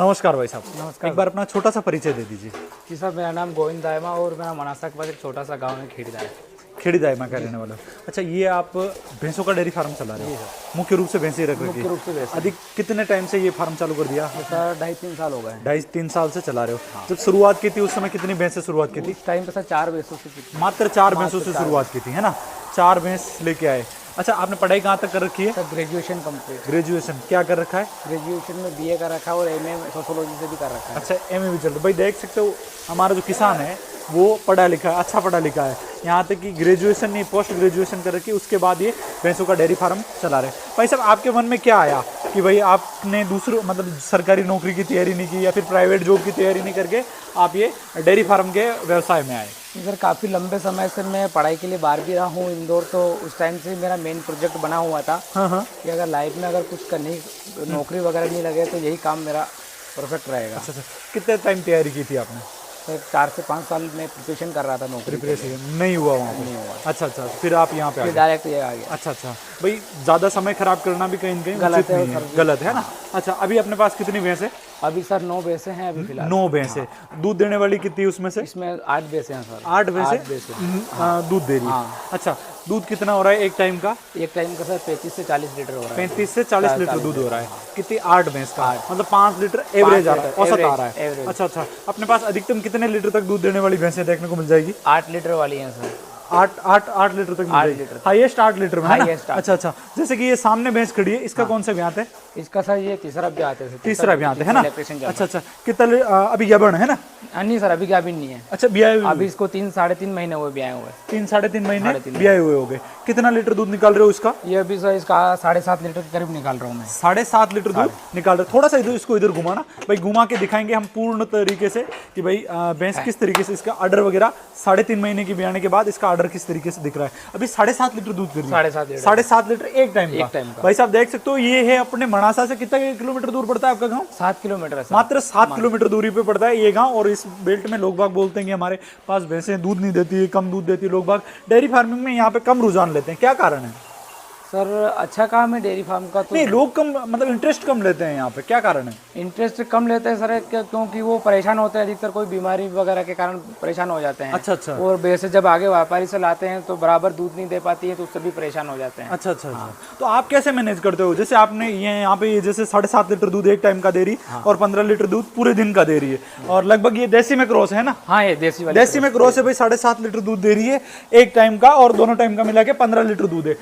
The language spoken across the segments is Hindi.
नमस्कार भाई साहब। नमस्कार। एक बार अपना छोटा सा परिचय दे दीजिए। जी सर, मेरा नाम गोविंद दायमा और मेरा मनासा के पास एक छोटा सा गांव है खेड़ीदा है। खेड़ी दायमा का रहने वाला। अच्छा, ये आप भैंसों का डेयरी फार्म चला रहे हो? मुख्य रूप से भैंसे ही रख रखी मुख्य है? रूप से वैसे अधिक कितने टाइम से ये फार्म चालू कर दिया? सर 2.5-3 साल हो गए हैं। 2.5-3 साल से चला रहे हो। जब शुरुआत की थी उस समय कितनी भैंस से शुरुआत की थी? उस टाइम पे सर 4 भैंसों से की। मात्र 4 भैंसों से शुरुआत की थी, है ना? 4 भैंस लेके आए। अच्छा, आपने पढ़ाई कहाँ तक कर रखी है? Sir graduation complete. ग्रेजुएशन क्या कर रखा है? ग्रेजुएशन में बीए कर रखा है और एमए सोशियोलॉजी से भी कर रखा है। अच्छा, एमए भी चल रहा है। भाई देख सकते हो हमारा जो किसान है वो पढ़ा लिखा है, अच्छा पढ़ा लिखा है। यहाँ तक कि ग्रेजुएशन नहीं, पोस्ट ग्रेजुएशन कर रखी है। उसके बाद ये भैंसों का डेयरी फार्म चला रहे हैं। भाई साहब, आपके मन में क्या आया कि भाई आपने दूसरों मतलब सरकारी नौकरी की तैयारी नहीं की या फिर प्राइवेट जॉब की तैयारी नहीं करके आप ये डेयरी फार्म के व्यवसाय में आए? सर काफ़ी लंबे समय से मैं पढ़ाई के लिए बाहर भी रहा हूँ इंदौर, तो उस टाइम से मेरा मेन प्रोजेक्ट बना हुआ था कि अगर लाइफ में अगर कुछ करनी नौकरी वगैरह नहीं लगे तो यही काम मेरा परफेक्ट रहेगा। अच्छा, कितने टाइम तैयारी की थी आपने? सर 4 से 5 साल में प्रिपरेशन कर रहा था नौकरी। प्रिपरेशन नहीं हुआ वहाँ पे? नहीं हुआ। अच्छा, फिर आप यहाँ पे आ गए। डायरेक्ट ये आ गया। अच्छा, भाई ज़्यादा समय खराब करना भी कहीं न कहीं गलत उचित है नहीं है, गलत है ना? अच्छा, अभी अपने पास कितनी भैंस है? अभी सर 9 भैंसे हैं अभी फिलहाल। 9 भैंस है। दूध देने वाली कितनी है उसमें से? इसमें 8 भैंसे हैं सर। 8 भैंसे दूध दे रही है। अच्छा, दूध कितना हो रहा है एक टाइम का? एक टाइम का सर 35 से 40 लीटर हो रहा है। 35 से 40 लीटर दूध हो रहा है। कितनी? 8 भैंस का, मतलब 5 लीटर एवरेज आ रहा है, औसत आ रहा है। अच्छा, अपने पास अधिकतम कितने लीटर तक दूध देने वाली भैंसें देखने को मिल जाएगी? 8 लीटर वाली हैं सर। 8 लीटर तक मिल जाएगी। हाईएस्ट 8 लीटर में है ना? अच्छा, जैसे कि ये सामने भैंस खड़ी है, इसका कौन सा ब्यात है? इसका सर ये तीसरा ब्यात है। तीसरा ब्यात है ना? अच्छा, कितना अभी यबन है ना? नहीं सर, अभी गाभिन नहीं है। अच्छा, ब्याए अभी इसको 3-3.5 महीने हुए ब्याए हुए। 3-3.5 महीने ब्याए हुए हो गए। कितना लीटर दूध निकाल रहे हो इसका? ये अभी सर इसका 7.5 लीटर के करीब निकाल रहा हूँ मैं। 7.5 लीटर दूध निकाल रहे। थोड़ा सा इसको इधर घुमाना भाई, घुमा के दिखाएंगे हम पूर्ण तरीके से कि भाई भैंस किस तरीके से इसका आर्डर वगैरह 3.5 महीने की ब्याने के बाद इसका आर्डर किस तरीके से दिख रहा है। अभी 7.5 लीटर दूध दे रही है। 7.5 लीटर एक टाइम का। भाई साहब देख सकते हो, ये है अपने मनासा से कितना किलोमीटर दूर पड़ता है आपका गाँव? 7 किलोमीटर। मात्र 7 किलोमीटर दूरी पे पड़ता है ये गाँव। और इस बेल्ट में लोग बाग बोलते हैं कि हमारे पास भैंसें दूध नहीं देती है, कम दूध देती है। लोग बाग डेयरी फार्मिंग में यहाँ पे कम रुझान लेते हैं, क्या कारण है? सर अच्छा काम है डेयरी फार्म का। तो नहीं, लोग कम मतलब इंटरेस्ट कम लेते हैं यहाँ पे, क्या कारण है? इंटरेस्ट कम लेते हैं सर क्योंकि वो परेशान होते हैं, अधिकतर कोई बीमारी वगैरह के कारण परेशान हो जाते हैं। अच्छा। और भैंसे जब आगे व्यापारी से लाते हैं तो बराबर दूध नहीं दे पाती है, तो उससे भी परेशान हो जाते हैं। अच्छा। तो आप कैसे मैनेज करते हो? जैसे आपने ये यहाँ पे जैसे 7.5 लीटर दूध एक टाइम का दे रही और 15 लीटर दूध पूरे दिन का दे रही है, और लगभग ये देसी में क्रॉस है ना? हाँ, ये देसी में क्रॉस है भाई। 7.5 लीटर दूध दे रही है एक टाइम का, और दोनों टाइम का मिला के 15 लीटर दूध है।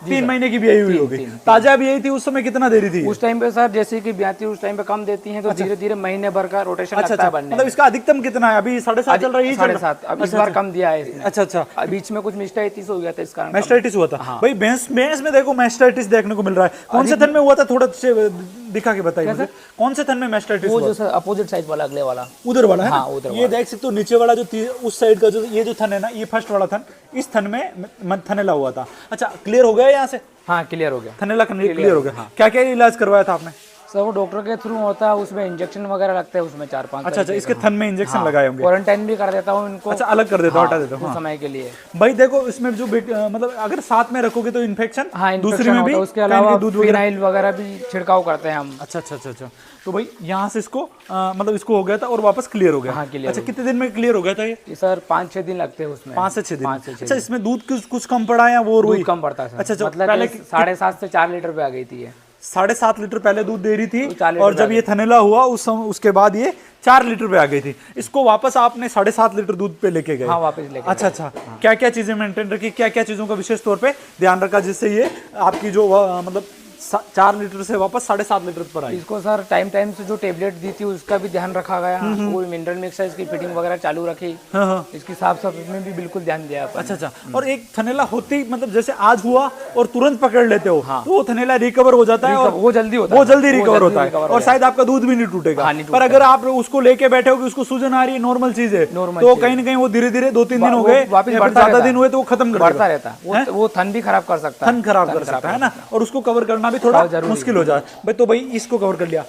3 महीने की ब्याई हुई होगी। ताजा ब्याई थी उस समय कितना दे रही थी? उस टाइम पे सर जैसे कि ब्याती उस टाइम पे कम देती हैं, तो धीरे धीरे महीने भर का रोटेशन लगता है बनने। मतलब इसका अधिकतम कितना है? अभी 7.5 चल रही है। 7.5 अब इस बार कम दिया है इसने। अच्छा। बीच में कुछ मैस्टाइटिस हो गया था, इस कारण मैस्टाइटिस हुआ था। भाई भैंस में देखो मैस्टाइटिस देखने को मिल रहा है। कौन से थन में हुआ था? थोड़ा से दिखा के बताइए मुझे, कौन से थन में मैस्टाइटिस हुआ? वो जो सर अपोजिट साइड वाला, अगले वाला, उधर वाला है। हाँ, उधर ये देख सकते हो नीचे वाला जो उस साइड का ये जो थन है ना, ये फर्स्ट वाला थन, इस थन में थनेला हुआ था। अच्छा, क्लियर हो गया यहाँ से? हाँ, क्लियर हो गया। थनेला क्लियर हो गया। क्या इलाज करवाया था आपने? सर वो डॉक्टर के थ्रू होता है, उसमें इंजेक्शन वगैरह लगते हैं, उसमें 4-5। अच्छा, इसके थन में इंजेक्शन लगाए होंगे। क्वारंटाइन भी कर देता हूँ इनको। अच्छा, अलग कर देता हूँ, हटा देता हूँ समय के लिए। भाई देखो इसमें जो मतलब अगर साथ में रखोगे तो इन्फेक्शन, दूसरी में भी, उसके अलावा फिनाइल वगैरह भी छिड़काव करते हैं हम। अच्छा। तो भाई यहाँ से इसको मतलब इसको हो गया था और वापस क्लियर हो गया। हाँ, क्लियर। अच्छा, कितने दिन में क्लियर हो गया था ये? सर 5-6 दिन लगते हैं उसमें। 5 से 6 दिन। अच्छा, इसमें दूध कुछ कम पड़ा या वो दूध कम पड़ता है? अच्छा, मतलब पहले 7.5 से 4 लीटर पे आ गई थी ये। 7.5 लीटर पहले दूध दे रही थी, और जब ये थनेला हुआ उसके बाद ये 4 लीटर पे आ गई थी। इसको वापस आपने 7.5 लीटर दूध पे लेके गए? हाँ, वापस लेके। अच्छा। क्या चीजें मेंटेन रखी, क्या चीजों का विशेष तौर पे ध्यान रखा जिससे ये आपकी जो मतलब 4 लीटर से वापस 7.5 लीटर पर आई? इसको सर टाइम से जो टेबलेट दी थी उसका भी ध्यान रखा गया। वो मिनरल मिक्स है, इसकी फिटिंग वगैरह चालू रखी। इसकी साफ सफाई में भी बिल्कुल ध्यान दिया। अच्छा। और एक थनेला होती मतलब जैसे आज हुआ और तुरंत पकड़ लेते हो, तो वो थनेला रिकवर हो जाता है और वो जल्दी रिकवर होता है, और शायद आपका दूध भी नहीं टूटेगा। पर अगर आप उसको लेके बैठे हो कि उसको सूजन आ रही है, नॉर्मल चीज है, तो कहीं ना कहीं वो धीरे धीरे 2-3 दिन हो गए, ज्यादा दिन हुए तो वो खत्म बढ़ता रहता है। वो थन भी खराब कर सकता है ना, और उसको कवर करना भी थोड़ा मुश्किल हो जाए भाई। तो भाई इसको कवर कर लिया।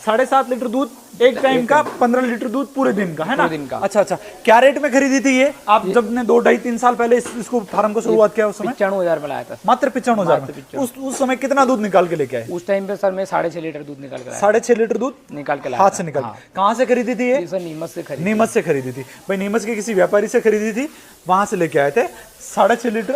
7.5 लीटर दूध एक टाइम का 15 लीटर दूध पूरे दिन का है ना? पूरे दिन का। अच्छा अच्छा, क्या रेट में खरीदी थी ये आप जब ने 2 ढाई 3 साल पहले इसको फार्म को शुरुआत किया? उस समय 95,000 में लाया था। मात्र 95,000 में। उस समय कितना दूध निकाल के लेके आए? उस टाइम पे सर मैं 6.5 लीटर दूध निकाल के लाया। 6.5 लीटर दूध निकाल के लाया हाथ से निकाल। कहाँ से खरीदी थी ये? सर नीमच से खरीदी। नीमच से खरीदी थी भाई, नीमच के किसी व्यापारी से खरीदी थी, वहां से लेके आए थे। 6.5 लीटर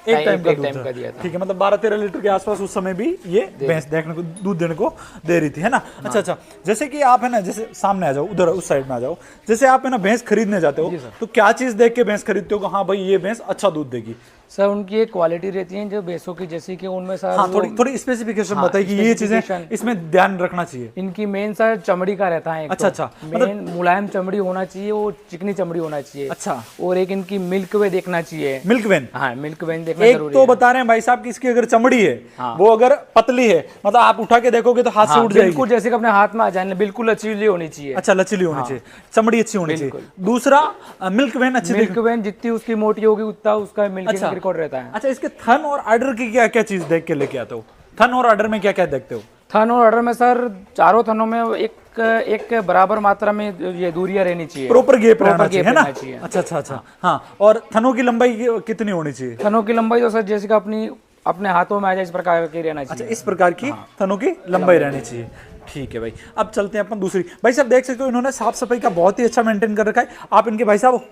एक टाइम का दूध था। ठीक है, मतलब 12-13 लीटर के आसपास उस समय भी ये भैंस देखने को दूध देने को दे रही थी, है ना? अच्छा अच्छा, जैसे कि आप है ना, जैसे सामने आ जाओ, उधर उस साइड में आ जाओ, जैसे आप है ना भैंस खरीदने जाते हो तो क्या चीज देख के भैंस खरीदते हो? हाँ भाई ये भैंस अच्छा दूध देगी। सर उनकी एक क्वालिटी रहती है जो भैंसों की, जैसे कि उनमें सर हाँ, थोड़ी स्पेसिफिकेशन बताइए कि ये चीजें इसमें ध्यान रखना चाहिए। इनकी मेन सर चमड़ी का रहता है। अच्छा अच्छा, मेन मुलायम चमड़ी होना चाहिए, वो चिकनी चमड़ी होना चाहिए। अच्छा, और एक इनकी मिल्क वे देखना चाहिए। Milk when? हाँ, मिल्क वेन देखना एक जरूरी तो है। बता रहे हैं भाई साहब कि इसकी अगर चमड़ी है वो अगर पतली है, मतलब आप उठा के देखोगे तो हाथ से उठ जाएगी, बिल्कुल जैसे कि अपने हाथ में आ जाए, बिल्कुल लचीली होनी चाहिए। अच्छा, लचीली होनी चाहिए, चमड़ी अच्छी होनी चाहिए। दूसरा मिल्क वेन अच्छी, मिल्क वेन जितनी उसकी मोटी होगी उतना उसका मिल्किंग रिकॉर्ड रहता है। अच्छा, इसके थन और आर्डर की क्या क्या चीज देख के लेके आते हो? थन और आर्डर में क्या क्या देखते हो? थन और आर्डर में सर चारों थनों में एक बराबर मात्रा में ये दूरियां रहनी चाहिए, प्रॉपर गैप रहना गैप चाहिए, है ना? रहना चाहिए। अच्छा अच्छा अच्छा, हाँ। और थनों की लंबाई कितनी होनी चाहिए? थनों की लंबाई तो सर जैसे कि अपने हाथों में आ जाए इस प्रकार की रहना चाहिए। अच्छा, इस प्रकार की थनों की लंबाई रहनी चाहिए। ठीक है भाई, अब चलते हैं अपन दूसरी। भाई साहब देख सकते हो इन्होंने साफ सफाई का बहुत ही अच्छा मेंटेन कर रखा है। आप इनके भाई साहब हो?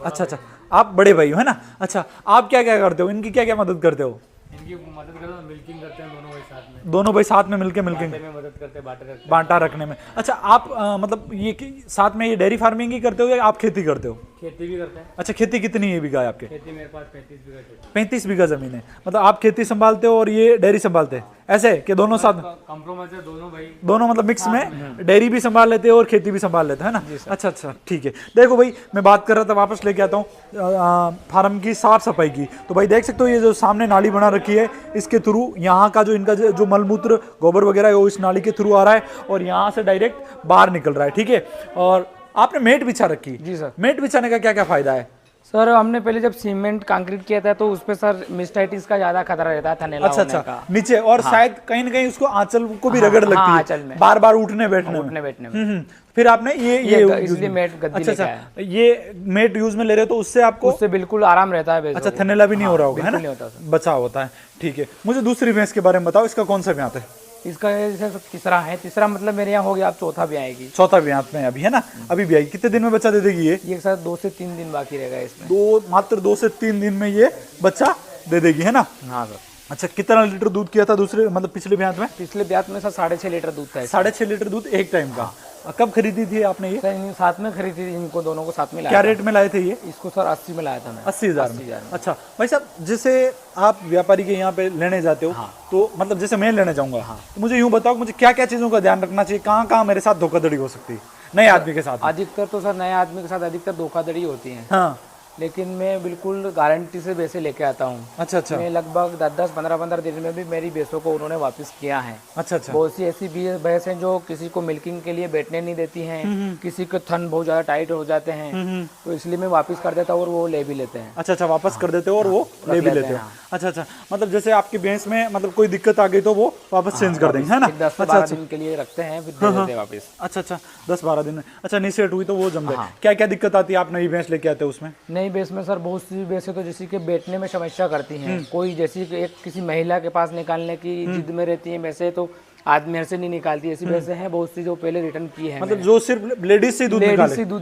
अच्छा अच्छा, आप बड़े भाई हो, है ना? अच्छा, आप क्या क्या करते हो, इनकी क्या क्या मदद करते हो? इनकी मदद करते हैं, मिल्किंग करते हैं दोनों भाई साथ में। दोनों भाई साथ में मिलके मिल्किंग में मदद करते हैं, बांटा रखने में। अच्छा, आप मतलब ये साथ में ये डेयरी फार्मिंग ही करते हो या आप खेती करते हो? खेती भी करते हैं। अच्छा, खेती कितनी है बीघा है आपके? खेती मेरे पास 35 बीघा खेती। 35 बीघा जमीन है, मतलब आप खेती संभालते हो और ये डेयरी संभालते हैं, ऐसे कि दोनों साथ? कॉम्प्रोमाइज है, दोनों भाई, दोनों मतलब मिक्स में डेयरी भी संभाल लेते हो और खेती भी संभाल लेते हो, है ना? अच्छा अच्छा, ठीक है। देखो भाई, मैं बात कर रहा था, वापस लेके आता हूँ फार्म की साफ सफाई की। तो भाई देख सकते हो ये जो सामने नाली बना रखी है, इसके थ्रू यहाँ का जो इनका जो मलमूत्र गोबर वगैरह है वो इस नाली के थ्रू आ रहा है और यहाँ से डायरेक्ट बाहर निकल रहा है। ठीक है, और आपने मेट बिछा रखी? जी सर। मेट बिछाने का क्या क्या फायदा है? सर हमने पहले जब सीमेंट कंक्रीट किया था तो उस पे सर मिस्टाइटिस का ज्यादा खतरा रहता है, थनैला अच्छा होने अच्छा, का। नीचे, और शायद कहीं ना कहीं उसको आंचल को भी रगड़ लगती है आंचल में, बार बार उठने बैठने में। फिर आपने ये इसलिए मेट गद्दी लेके आए। अच्छा, ये मेट यूज में ले रहे हो तो उससे आपको उससे बिल्कुल आराम रहता है। अच्छा, थनैला भी नहीं हो रहा होगा, है ना? नहीं होता सर, बचाव होता है। ठीक है, मुझे दूसरी भैंस के बारे में बताओ, इसका कौन सा ब्यात है? इसका जैसे तीसरा है, तीसरा मतलब मेरे यहाँ हो गया, आप चौथा भी आएगी। चौथा ब्यात में अभी, है ना? अभी भी आएगी। कितने दिन में बच्चा दे देगी ये? सर 2 से 3 दिन बाकी रहेगा इसमें। मात्र 2 से 3 दिन में ये बच्चा दे देगी, है ना? हाँ सर। अच्छा, कितना लीटर दूध किया था दूसरे मतलब पिछले ब्यात में? पिछले ब्यात में सर 6.5 लीटर दूध था। 6.5 लीटर दूध एक टाइम का। कब खरीदी थी आपने ये? सर साथ में खरीदी थी, इनको दोनों को साथ में लाया। क्या रेट में लाए थे ये? इसको सर 80 में लाया था मैं। 80,000 में। अच्छा भाई साहब, जैसे आप व्यापारी के यहाँ पे लेने जाते हो तो मतलब जैसे मैं लेने जाऊंगा तो मुझे यूं बताओ, मुझे क्या क्या चीज़ों का ध्यान रखना चाहिए, कहाँ कहाँ मेरे साथ धोखाधड़ी हो सकती है नए आदमी के साथ? अधिकतर तो सर नए आदमी के साथ अधिकतर धोखाधड़ी होती है। हाँ, लेकिन मैं बिल्कुल गारंटी से भैंसे लेके आता हूँ। अच्छा अच्छा, मैं लगभग 10-10, 15-15 दिन में भी मेरी भैंसों को उन्होंने वापस किया है। अच्छा अच्छा, बहुत सी ऐसी भैंस हैं जो किसी को मिल्किंग के लिए बैठने नहीं देती हैं, किसी के थन बहुत ज्यादा टाइट हो जाते हैं, तो इसलिए मैं वापस कर देता हूँ और वो ले भी लेते हैं। अच्छा अच्छा, वापस कर देते हो और वो ले भी लेते हो। अच्छा अच्छा, मतलब जैसे आपकी भैंस में मतलब कोई दिक्कत आ गई तो वो वापस चेंज कर देंगे, है ना? 10 से 12 दिन के लिए रखते हैं, फिर दे देते हैं वापस। अच्छा अच्छा, 10-12 दिन में। अच्छा, नहीं सेट हुई तो वो जम गए। क्या क्या दिक्कत आती है आप नई भैंस लेके आते हो उसमें? नई भैंस में सर बहुत सी भैंसें तो जैसे कि बैठने में समस्या करती हैं। कोई जैसी कि एक किसी महिला के पास निकालने की जिद में रहती है भैंसें, तो आदमी मेरे से नहीं निकालती। ऐसी भैंसें हैं बहुत सी जो पहले रिटर्न की है, मतलब जो सिर्फ लेडीज से दूध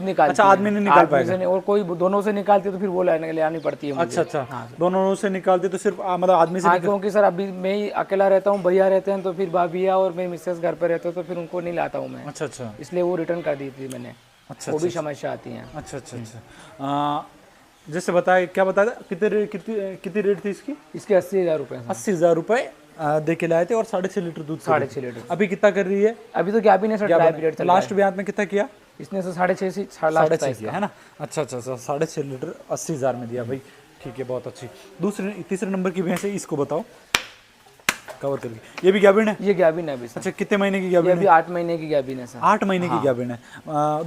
निकाले। अच्छा, आदमी नहीं निकाल पाएगा? और कोई दोनों से निकालती है तो फिर वो ले आनी पड़ती है मुझे। अच्छा अच्छा, दोनों से निकालते तो सिर्फ मतलब आदमी से? क्योंकि सर अभी मैं ही अकेला रहता हूँ, भैया रहते हैं तो फिर भाभिया और मैं मिसेस घर पे रहते हो तो फिर उनको नहीं लाता हूँ मैं। अच्छा अच्छा, इसलिए वो रिटर्न कर दी थी मैंने। अच्छा, वो भी समस्या आती है। अच्छा अच्छा अच्छा, जैसे बताया, क्या बताया कितनी रेट थी इसकी? इसके 80,000 रुपये। 80,000 रुपये दे के लाए थे और 6.5 लीटर दूध। 6.5 लीटर। अभी कितना कर रही है? अभी तो क्या भी नहीं सर, ड्राई पीरियड चल रहा है। लास्ट ब्याज में कितना किया इसने? से 6.5 से 6.5 किया, है ना? अच्छा अच्छा, 6.5 लीटर 80,000 में दिया भाई। ठीक है, बहुत अच्छी। तीसरे नंबर की भैंस है, इसको बताओ कवर करके। ये भी गैबिन है? ये गैबिन है अभी सर। अच्छा, कितने महीने की ये गैबिन अभी है? 8 महीने की गैबिन है सर। 8 महीने की गैबिन है।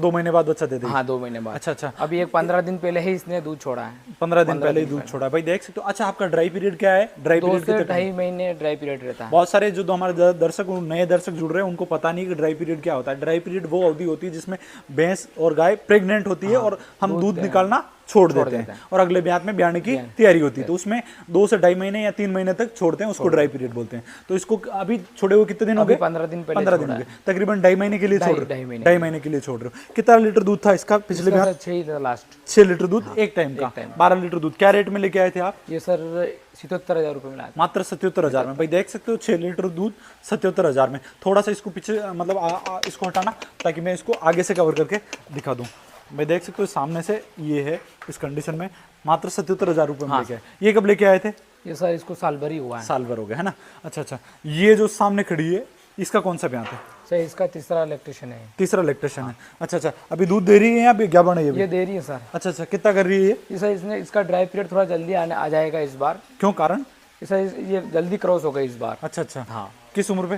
2 महीने बाद बच्चा दे देगी? हाँ, 2 महीने बाद। अच्छा अच्छा, अभी एक 15 दिन पहले ही इसने दूध छोड़ा है। 15 दिन पहले ही दूध छोड़ा, भाई देख सकते हो। अच्छा, आपका ड्राई पीरियड क्या है? ड्राई 2 पीरियड से कितने? 2.5 महीने ड्राई पीरियड रहता है। बहुत सारे जो हमारे दर्शक, नए दर्शक जुड़ रहे हैं, उनको पता नहीं कि ड्राई पीरियड क्या होता है। ड्राई पीरियड वो अवधि होती है जिसमें भैंस और गाय प्रेग्नेंट होती है और हम दूध निकालना छोड़ देते हैं और अगले ब्यात में ब्याने की तैयारी होती है, तो उसमें 2 से 2.5 महीने या 3 महीने तक छोड़ते हैं, उसको ड्राई पीरियड बोलते हैं। तो इसको अभी छोड़े हुए कितने दिन हो गए? 15 दिन पहले। 15 दिन हो गए, तकरीबन 2.5 महीने के लिए छोड़ रहे हो। 2.5 महीने के लिए छोड़ रहे हो। कितना लीटर दूध था इसका पिछले ब्यात? 6 लीटर लास्ट। 6 लीटर दूध एक टाइम का। 12 लीटर दूध क्या रेट में लेके आए थे आप? ये सर 77,000 रुपये में लाया। मात्र 77,000 में। भाई देख सकते हो, 6 लीटर दूध 77,000 में। थोड़ा सा इसको पीछे मतलब इसको हटाना ताकि मैं इसको आगे से कवर करके दिखा दूं। मैं देख सकते हो सामने से ये है इस कंडीशन में, मात्र 77,000 रुपये में लेके आए। ये कब लेके आए थे? ये सर इसको साल भर ही हुआ है। साल भर हो गया है ना। अच्छा अच्छा, ये जो सामने खड़ी है इसका कौन सा ब्यात है? सर इसका तीसरा लैक्टेशन है। तीसरा लैक्टेशन है। अच्छा अच्छा, अभी दूध दे रही है या क्या बना है? ये दे रही है सर। अच्छा अच्छा, कितना कर रही है ये सर इसने इसका ड्राई पीरियड थोड़ा जल्दी आ जाएगा इस बार। क्यों, कारण? ये जल्दी क्रॉस हो गई इस बार। अच्छा अच्छा, हाँ। किस उम्र पे?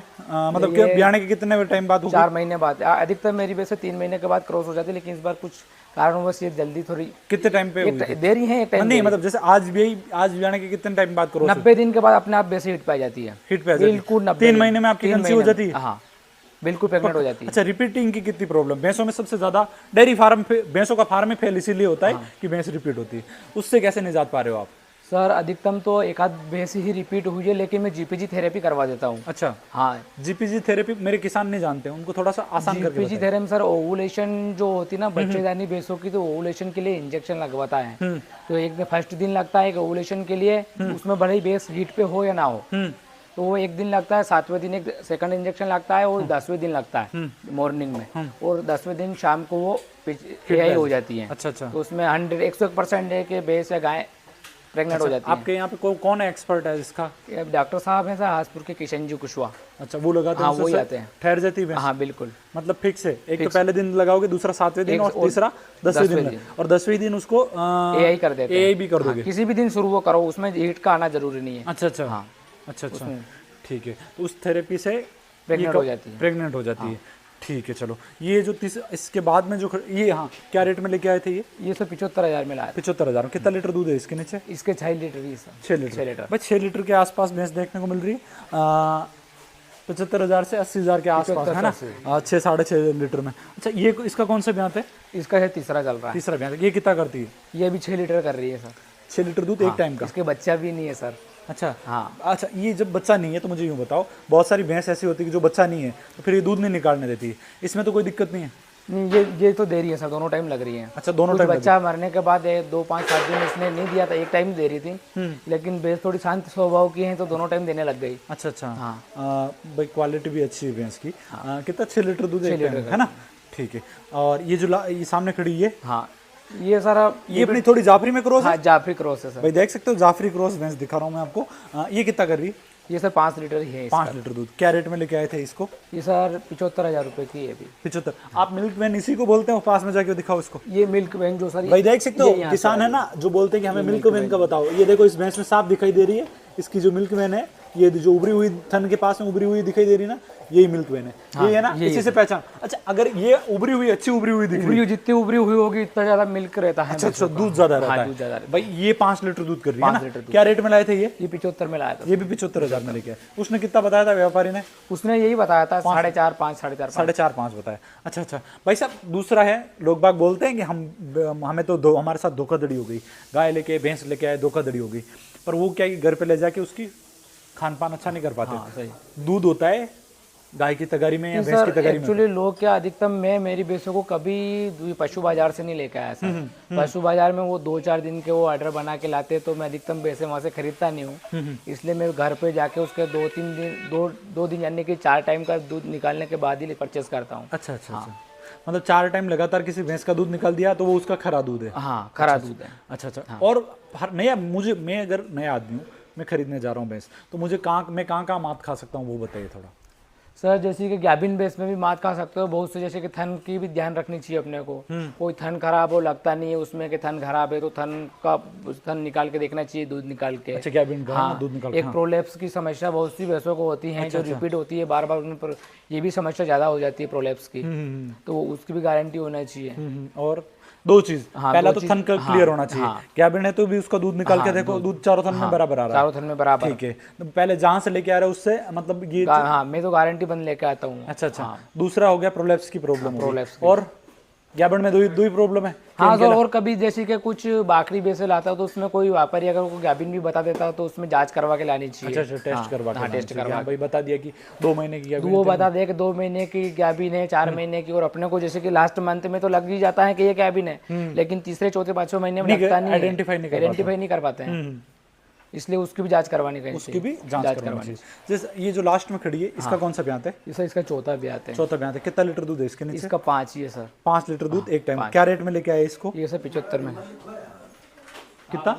मतलब कि ब्याने के कितने टाइम बाद होगा? 4 महीने बाद। अधिकतर मेरी वजह से 3 महीने के बाद क्रॉस हो जाती है, लेकिन इस बार कुछ कारणवश ये जल्दी थोड़ी। कितने टाइम पे देरी है? एक टाइम नहीं, मतलब जैसे आज ब्याने के कितने टाइम बाद क्रॉस? 90 दिन के बाद अपने आप बेसी हिट पाई जाती है। हिट पे आ जाती है बिल्कुल 3 महीने में आपकी कंसीव हो जाती है? हाँ, बिल्कुल प्रेग्नेंट हो जाती है। अच्छा, रिपीटिंग की कितनी प्रॉब्लम? भैंसों में सबसे ज्यादा डेयरी फार्म पे भैंसों का फार्म में फेल इसीलिए होता है कि भैंस रिपीट होती है। उससे कैसे निजात पा रहे हो आप? सर अधिकतम तो एक आध भैंस ही रिपीट हुई है, लेकिन मैं जीपीजी थेरेपी करवा देता हूँ। अच्छा, हाँ। जीपीजी थेरेपी मेरे किसान नहीं जानते, उनको थोड़ा सा आसान करके जीपीजी थेरेपी सर ओवुलेशन जो होती है ना बच्चेदानी भैंसों की, तो ओवुलेशन के लिए इंजेक्शन लगवाता है। तो एक दिन फर्स्ट दिन लगता है ओवुलेशन के लिए, उसमें भले ही भैंस हीट पे हो या ना हो, तो वो एक दिन लगता है। 7वें दिन एक सेकंड इंजेक्शन लगता है और 10वें दिन लगता है मॉर्निंग में, और 10वें दिन शाम को वो एआई हो जाती है। अच्छा अच्छा, तो उसमें 101% है कि भैंस या गाय प्रेग्नेंट हो जाती है। आपके यहाँ पे कौन है एक्सपर्ट है इसका? डॉक्टर साहब हैं सर, हासपुर के किशन जी कुशवाहा। अच्छा, वो लगाते हैं? हाँ, वही आते हैं। ठहर जाती है? हाँ बिल्कुल, मतलब फिक्स है। एक तो पहले दिन लगाओगे, दूसरा 7वें दिन और तीसरा 10वें दिन में, और 10वें दिन उसको एआई कर देते हैं। एआई भी कर दोगे? किसी भी दिन शुरू वो करो, उसमें हीट का आना जरूरी नहीं है। अच्छा अच्छा, हाँ, अच्छा अच्छा, ठीक है। तो उस थेरेपी से प्रेग्नेंट हो जाती है। प्रेग्नेंट हो जाती है, ठीक है। चलो, ये जो इसके बाद में जो ये, हाँ, क्या रेट में लेके आए थे ये? सर 75,000 में लाया। 75,000। कितना लीटर दूध है इसके नीचे? इसके 6 लीटर ही सर। 6 लीटर। भाई 6 लीटर के आसपास भैंस देखने को मिल रही है। 75,000 से 80,000 के आसपास है ना, 6-6.5 लीटर में। अच्छा, ये इसका कौन सा ब्यात है? इसका है तीसरा चल रहा है। तीसरा ब्यात। ये कितना करती है? ये भी 6 लीटर कर रही है सर। 6 लीटर दूध एक टाइम का? इसके बच्चा भी नहीं है सर। अच्छा हाँ। अच्छा, ये जब बच्चा नहीं है तो मुझे यूँ बताओ, बहुत सारी भैंस ऐसी होती है कि जो बच्चा नहीं है तो फिर ये दूध नहीं निकालने देती है, इसमें तो कोई दिक्कत नहीं है? नहीं, ये तो दे रही है सर, दोनों टाइम लग रही है। अच्छा, दोनों कुछ टाइम? बच्चा मरने के बाद 2, 5, 7 दिन इसने नहीं दिया था, एक टाइम दे रही थी, लेकिन भैंस थोड़ी शांत स्वभाव की है तो दोनों टाइम देने लग गई। अच्छा अच्छा, हाँ। भाई क्वालिटी भी अच्छी है भैंस की। कितना? 6 लीटर दूध एक टाइम है ना, ठीक है। और ये जो ये सामने खड़ी है, हाँ, ये सारा ये अपनी थोड़ी जाफरी में क्रॉस है? हाँ, जाफरी क्रॉस है सर। भाई देख सकते हो, जाफरी क्रॉस भैंस दिखा रहा हूँ मैं आपको। ये कितना कर रही है? ये सर 5 लीटर ही है। 5 लीटर दूध। क्या रेट में लेके आए थे इसको? ये सर 75,000 रुपए की है अभी। 75। आप मिल्क वैन इसी को बोलते हो? पास में जाके दिखाओ इसको। ये मिल्क वैन जो सर, भाई देख सकते हो, किसान है ना जो बोलते हैं कि हमें मिल्क वैन का बताओ। ये देखो, इस भैंस में साफ दिखाई दे रही है इसकी जो मिल्क वैन है, ये जो उभरी हुई थन के पास में उभरी हुई दिखाई दे रही है ना, यही मिल्क वैन है। यही है ना, इसी से पहचान। अच्छा, अगर ये उभरी हुई अच्छी उभरी हुई दिख रही है, जितनी उभरी हुई होगी इतना ज्यादा मिल्क रहता है। अच्छा, दूध ज्यादा रहता है। भाई ये 5 लीटर दूध कर रही है ना। क्या रेट में लाए थे ये? 75 में लाया था। ये भी 75,000 में लेके आए। उसने कितना बताया था व्यापारी ने? उसने यही बताया था 4.5, 5, 4.5, 5.5 बताया। अच्छा अच्छा भाई साहब, दूसरा है, लोग बाग बोलते हैं कि हमें तो हमारे साथ धोखाधड़ी हो गई, गाय लेके भैंस लेके आए, धोखाधड़ी हो गई। पर वो क्या, घर पे ले जाके उसकी खान पान अच्छा नहीं कर पाते। हाँ, सही। दूध होता है गाय की तगारी में या भैंस की तगारी में? एक्चुअली लोग क्या, अधिकतम मैं मेरी भैंसों को कभी पशु बाजार से नहीं लेकर आया सर। पशु बाजार में वो 2-4 दिन के वो ऑर्डर बना के लाते, तो मैं अधिकतम भैंसे वहाँ से खरीदता नहीं हूँ। इसलिए मैं घर पे जाके उसके 2 दिन यानी कि 4 टाइम का दूध निकालने के बाद ही परचेस करता हूँ। अच्छा अच्छा अच्छा, मतलब 4 टाइम लगातार किसी भैंस का दूध निकाल दिया तो वो उसका खरा दूध है? हाँ, खरा दूध है। अच्छा अच्छा। और नया मैं अगर नया आदमी हूँ, मैं खरीदने जा रहा हूँ भैंस, तो मुझे मैं कहाँ मात खा सकता हूँ वो बताइए थोड़ा। सर जैसे कि गैबिन बेस में भी मात खा सकते हो बहुत से, जैसे कि थन की भी ध्यान रखनी चाहिए अपने को। कोई थन खराब हो लगता नहीं है उसमें कि थन खराब है, तो थन निकाल के देखना चाहिए, दूध निकाल के। अच्छा, गैबिन का हाँ, दूध निकाल। एक प्रोलेप्स की समस्या बहुत सी भैंसों को होती है, जो रिपीट होती है बार बार उन पर, ये भी समस्या ज़्यादा हो जाती है प्रोलेप्स की, तो उसकी भी गारंटी होना चाहिए। और दो चीज, हाँ, पहला दो तो थन का चीज़, क्लियर हाँ, होना चाहिए। हाँ। गैबिन है तो भी उसका दूध निकाल के देखो, दूध चारों थन में बराबर आ रहा है। चारों थन में बराबर। ठीक है, तो पहले जहां से लेके आ रहे हो उससे मतलब ये हाँ, मैं तो गारंटी बंद लेके आता हूँ। अच्छा अच्छा। दूसरा हो गया प्रोलेप्स की प्रॉब्लम, प्रोलेप्स और गैबिन में दो ही प्रॉब्लम है। हाँ सर, और कभी जैसे कि कुछ बाकरी बेसे लाता हो तो उसमें कोई व्यापारी अगर वो गैबिन भी बता देता हो तो उसमें जांच करवा के लानी चाहिए। अच्छा, टेस्ट करवा के। हाँ, टेस्ट करवा। हाँ भाई, बता दिया कि 2 महीने की गैबिन, वो बता दे कि 2 महीने की गैबिन है, 4 महीने की, और अपने को जैसे कि लास्ट मंथ में तो लग ही जाता है कि ये गैबिन है, लेकिन तीसरे चौथे पांचवें महीने में लगता नहीं है, आइडेंटिफाई नहीं कर पाते हैं, इसलिए उसकी भी जांच करवानी चाहिए। उसकी भी जांच करवानी चाहिए। जैसे ये जो लास्ट में खड़ी है, इसका कौन सा ब्यात है? इसका चौथा ब्यात है। चौथा ब्यात है। कितना लीटर दूध है इसके नीचे? इसका 5 ही है सर। 5 लीटर दूध एक टाइम। क्या रेट में लेके आए इसको? ये सर 75 में। कितना?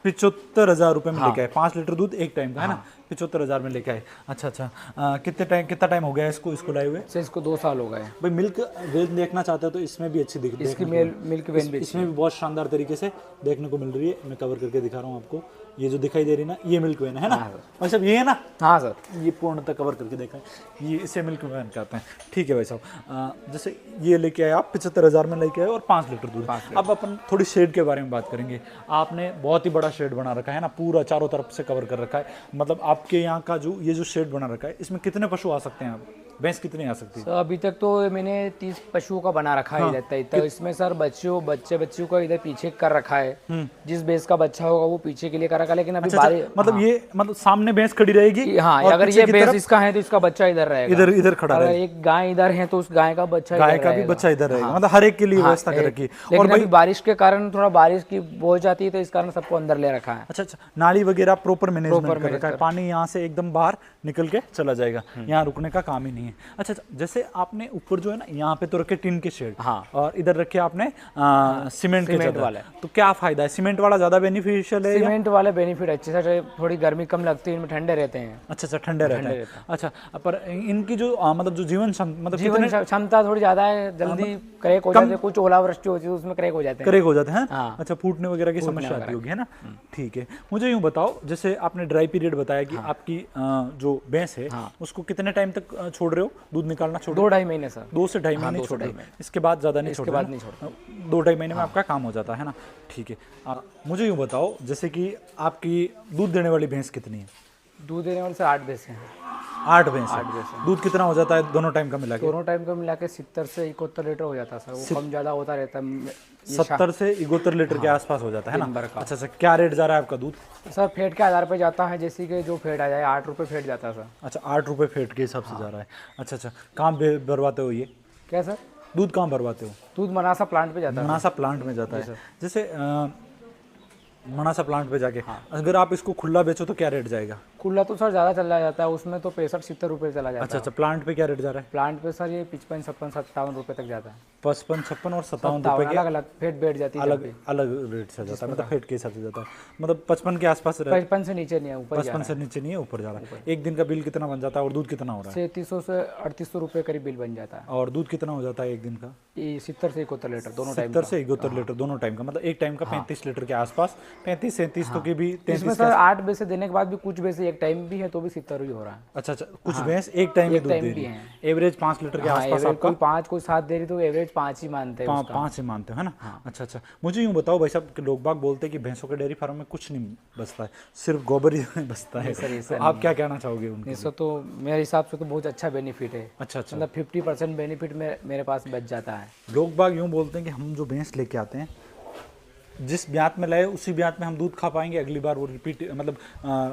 75,000 रुपए में लेके आए। 5 लीटर दूध एक टाइम का है ना, 75,000 में लेके आए। अच्छा अच्छा। कितना टाइम हो गया इसको लाए हुए? सर इसको 2 साल हो गए। भाई मिल्क वेन देखना चाहते हो तो इसमें भी अच्छी दिख रही है, इसकी मिल्क वेन भी इसमें भी बहुत शानदार तरीके से देखने को मिल रही है। मैं कवर करके दिखा रहा हूँ आपको, ये जो दिखाई दे रही है ना, ये मिल्क वेन है ना भाई साहब, ये है ना? हाँ सर, ये पूर्णतः कवर करके देखा है, ये इसे मिल्क वेन कहते हैं। ठीक है भाई साहब, जैसे ये लेके आए आप 75,000 में लेके आए और 5 लीटर दूध। अब अपन थोड़ी शेड के बारे में बात करेंगे। आपने बहुत ही बड़ा शेड बना रखा है ना, पूरा चारों तरफ से कवर कर रखा है। मतलब आपके यहाँ का जो ये जो शेड बना रखा है, इसमें कितने पशु आ सकते हैं? आप भैंस कितनी आ सकती है? सर अभी तक तो मैंने 30 पशुओं का बना रखा है इधर, तो इसमें सर बच्चों का इधर पीछे कर रखा है। जिस भैंस का बच्चा होगा वो पीछे के लिए कर रखा है, लेकिन अभी मतलब ये मतलब सामने भैंस खड़ी रहेगी। हाँ, अगर ये भैंस इसका है तो इसका बच्चा इधर रहेगा, इधर खड़ा अगर एक गाय इधर है तो उस गाय का बच्चा गाय का भी बच्चा इधर रहेगा। मतलब हर एक के लिए व्यवस्था कर रखी है। लेकिन अभी बारिश के कारण थोड़ा बारिश की हो जाती है तो इस कारण सबको अंदर ले रखा है। अच्छा अच्छा। नाली वगैरह प्रॉपर मैनेजमेंट कर रखा है, पानी यहाँ से एकदम बाहर निकल के चला जाएगा, यहाँ रुकने का काम ही नहीं है। अच्छा, जैसे आपने ऊपर जो है ना, यहाँ पे तो रखे टिन के शेड, हाँ, और इधर रखे आपने सीमेंट वाले। तो क्या फायदा है? सीमेंट वाला ज्यादा बेनिफिशियल है? सीमेंट वाले बेनिफिट अच्छे सर, थोड़ी गर्मी कम लगती है, इनमें ठंडे रहते हैं। अच्छा, ठंडे रहते हैं। अच्छा, पर इनकी जो मतलब जो जीवन क्षमता थोड़ी ज्यादा है, जल्दी क्रैक हो जाते हैं, कुछ ओलावृष्टि होती है उसमें क्रैक हो जाते हैं। अच्छा, फूटने वगैरह की समस्या आती होगी, है ना? ठीक है, मुझे यूं बताओ, जैसे आपने ड्राई पीरियड बताया कि आपकी जो भैंस है उसको कितने टाइम तक छोड़ रहे हो दूध निकालना? 2-2.5 महीने सर। 2 से 2.5 महीने छोड़ रहे हो, इसके बाद ज्यादा नहीं छोड़ रहे? 2-2.5 महीने में आपका काम हो जाता है ना? ठीक है। मुझे यूं बताओ, जैसे कि आपकी दूध देने वाली भैंस कितनी है? दूध देने वाले सर 8 भैंस हैं। 8 भैंस है। दूध कितना हो जाता है दोनों टाइम का मिला के? दोनों टाइम का मिला के 70 से 71 लीटर हो जाता है सर, वो कम ज्यादा होता रहता है। 70 से 71 लीटर के आसपास हो जाता है ना? अच्छा, क्या रेट जा रहा है आपका दूध? सर फेट के आधार पे जाता है, जैसे कि जो फेट आ जाए 8 रुपये फेट जाता है सर। अच्छा, 8 रुपये फेट के हिसाब से जा रहा है। अच्छा, कहाँ भरवाते हो ये? क्या सर? दूध कहाँ भरवाते हो? दूध मनासा प्लांट पे जाता है। मनासा प्लांट में जाता है। जैसे मनासा प्लांट पे जाके अगर आप इसको खुला बेचो तो क्या रेट जाएगा? खुला तो सर ज़्यादा चला जाता है, उसमें तो 65-70 रुपये चला जाता है। अच्छा, प्लांट पे क्या रेट जा रहा है? प्लांट पे सर ये 55, 56, 57 रुपये तक जाता है। 55, 56 और 57 रुपये अलग अलग फेट बैठ जाती है, अलग रेट से जाता है, मतलब फेट के हिसाब से जाता है। मतलब 55 के आसपास रहता है? 55 से नीचे नहीं है, ऊपर 55 से नीचे नहीं है, ऊपर जा रहा है। एक दिन का बिल कितना बन जाता है और दूध कितना हो रहा है? 3700 से 3800 रुपये करीब बिल बन जाता है। और दूध कितना हो जाता है एक दिन का? 70 से 71 लीटर दोनों टाइम। 70 से 71 लीटर दोनों टाइम का, मतलब एक टाइम का 35 लीटर के आसपास, 35-37 तो की भी। इसमें सर 8 भैंस देने के बाद भी कुछ भैंस एक टाइम भी है तो भी 70 ही हो रहा है। अच्छा, कुछ भैंस एक टाइम में दूध दे रही है, एवरेज 5 लीटर के आसपास आपका? कोई 5 कोई 7 दे रही तो एवरेज 5 ही मानते हैं, 5 ही मानते हो, है ना? अच्छा, मुझे यूं बताओ भाई साहब, लोग बाग बोलते हैं कि भैंसों के डेयरी फार्म में कुछ नहीं बचता है, सिर्फ गोबर ही बचता है। तो आप क्या कहना चाहोगे उनके? इससे तो मेरे हिसाब से तो बहुत अच्छा बेनिफिट है। अच्छा, मतलब 50% बेनिफिट मेरे पास बच जाता है। लोग बाग यूं बोलते हैं कि हम जो भैंस लेके आते हैं, जिस ब्यात में लाए उसी ब्यात में हम दूध खा पाएंगे, अगली बार वो रिपीट मतलब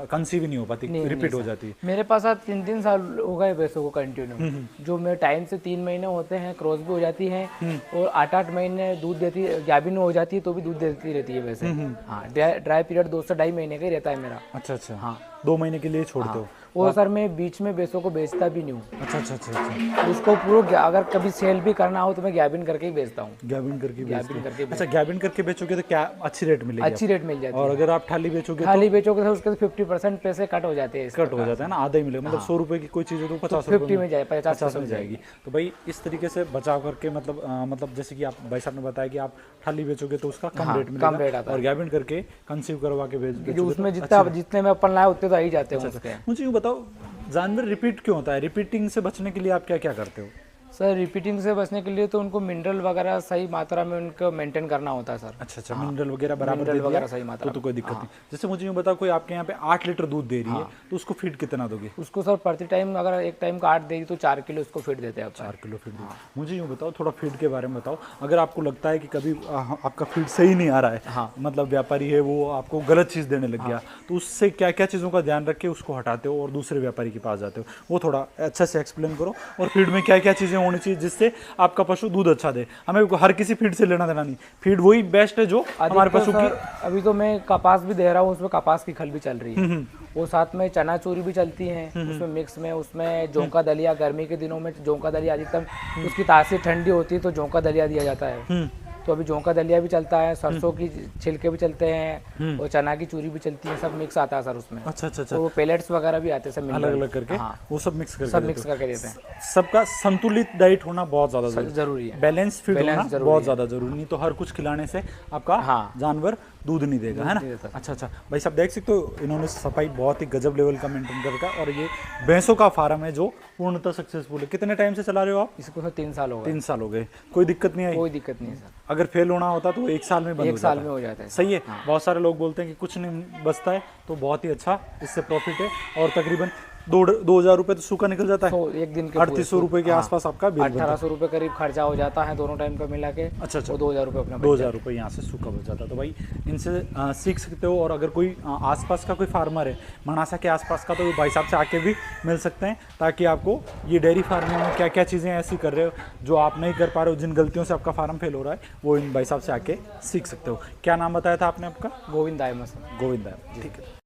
कंसीव ही नहीं हो पाती, रिपीट हो जाती है। मेरे पास आज 3-3 साल हो गए भैंसों को कंटिन्यू, जो मेरे टाइम से 3 महीने होते हैं, क्रॉस भी हो जाती है और 8-8 महीने दूध देती, गैबिन हो जाती है तो भी दूध देती रहती है वैसे। हाँ, ड्राई पीरियड 2 से 2.5 महीने का ही रहता है मेरा। अच्छा, हाँ, 2 महीने के लिए छोड़ते हो? वो सर मैं बीच में भैंसों को बेचता भी नहीं हूँ। अच्छा अच्छा अच्छा अच्छा, उसको अगर कभी सेल भी करना हो तो मैं गैबिन करके ही बेचता हूँ। गैबिन करके बेचते हो? करके अच्छा, गैबिन करके बेचोगे तो क्या अच्छी रेट मिलेगी? अच्छी रेट मिल जाती और है। अगर आप ठाली बेचोगे खाली बेचोगे तो उसके 50% पैसे कट हो जाते हैं। कट हो जाता है ना, आधा ही मिलेगा। मतलब 100 रुपए की कोई चीज़ है तो 50 रुपए 50 में जाए 50 में जाएगी। तो भाई इस तरीके से बचाव करके मतलब जैसे कि आप भाई साहब ने बताया कि आप ठाली बेचोगे तो उसका कम रेट मिलेगा, कम रेट आता और गैबिन करके कंसीव करवा के जो उसमें जितने में अपन लाए उतने तो आ ही जाते हैं उसके। मुझे यूँ बताओ, जानवर रिपीट क्यों होता है? रिपीटिंग से बचने के लिए आप क्या क्या करते हो? सर रिपीटिंग से बचने के लिए तो उनको मिनरल वगैरह सही मात्रा में उनको मेंटेन करना होता है सर। अच्छा अच्छा, मिनरल वगैरह बराबर दे दिया वगैरह सही मात्रा तो कोई दिक्कत नहीं। जैसे मुझे यूँ बताओ, कोई आपके यहाँ पे 8 लीटर दूध दे रही है तो उसको फीड कितना दोगे? उसको सर प्रति टाइम अगर एक टाइम का 8 देगी तो 4 किलो उसको फीड देते हैं। 4 किलो फीड। मुझे यूँ बताओ, थोड़ा फीड के बारे में बताओ। अगर आपको लगता है कि कभी आपका फीड सही नहीं आ रहा है, मतलब व्यापारी है वो आपको गलत चीज़ देने लग गया, तो उससे क्या क्या चीज़ों का ध्यान रख के उसको हटाते हो और दूसरे व्यापारी के पास जाते हो, वो थोड़ा अच्छा से एक्सप्लेन करो। और फीड में क्या क्या चीज़ें होनी चाहिए जिससे आपका पशु दूध अच्छा दे। हमें हर किसी फीड से लेना देना नहीं, फीड वही बेस्ट है जो हमारे पशु की। अभी तो मैं कपास भी दे रहा हूँ, उसमें कपास की खल भी चल रही है, वो साथ में चना चूरी भी चलती है उसमें मिक्स में। उसमें जौं का दलिया, गर्मी के दिनों में जौं का दलिया अधिकतम उसकी तासीर ठंडी होती है तो जौं का दलिया दिया जाता है। तो अभी जौं का दलिया भी चलता है, सरसों की छिलके भी चलते हैं और चना की चूरी भी चलती है, सब मिक्स आता है सर उसमें। अच्छा अच्छा अच्छा, तो वो पेलेट्स वगैरह भी आते हैं सब अलग अलग करके वो सब मिक्स करके देते हैं। सबका संतुलित डाइट होना बहुत ज़्यादा जरूरी है, बैलेंस फीड होना बहुत ज़्यादा जरूरी। नहीं तो हर कुछ खिलाने से आपका जानवर दूध नहीं देगा, है ना? अच्छा अच्छा, भाई साहब देख सकते हो, इन्होंने सफाई बहुत ही गजब लेवल का मेंटेन कर रखा है। और ये भैंसों का फार्म है जो पूर्णतः सक्सेसफुल है। कितने टाइम से चला रहे हो आप इसको? सर 3 साल हो गए। 3 साल हो गए, कोई दिक्कत नहीं आई? कोई दिक्कत नहीं है सर। अगर फेल होना होता तो 1 साल में बंद हो जाता। 1 साल में हो जाता है। सही है। बहुत सारे लोग बोलते हैं कि कुछ नहीं बचता है, तो बहुत ही अच्छा इससे प्रॉफिट है। और तकरीबन 2,000 रुपये तो सूखा निकल जाता है। एक दिन के 3800 रुपये के आसपास आपका बिल बनता है। 1800 रुपये करीब खर्चा हो जाता है दोनों टाइम का मिला के। अच्छा अच्छा, 2000 रुपये अपना 2000 रुपये यहाँ से सूखा बच जाता है। तो भाई इनसे सीख सकते हो। और अगर कोई आसपास का कोई फार्मर है मनासा के आसपास का, तो भाई साहब से आके भी मिल सकते हैं, ताकि आपको ये डेयरी फार्मिंग में क्या क्या चीज़ें ऐसी कर रहे हो जो आप नहीं कर पा रहे हो, जिन गलतियों से आपका फार्म फेल हो रहा है, वो इन भाई साहब से आके सीख सकते हो। क्या नाम बताया था आपने आपका? गोविंद दायमस। गोविंद दायमस, ठीक है।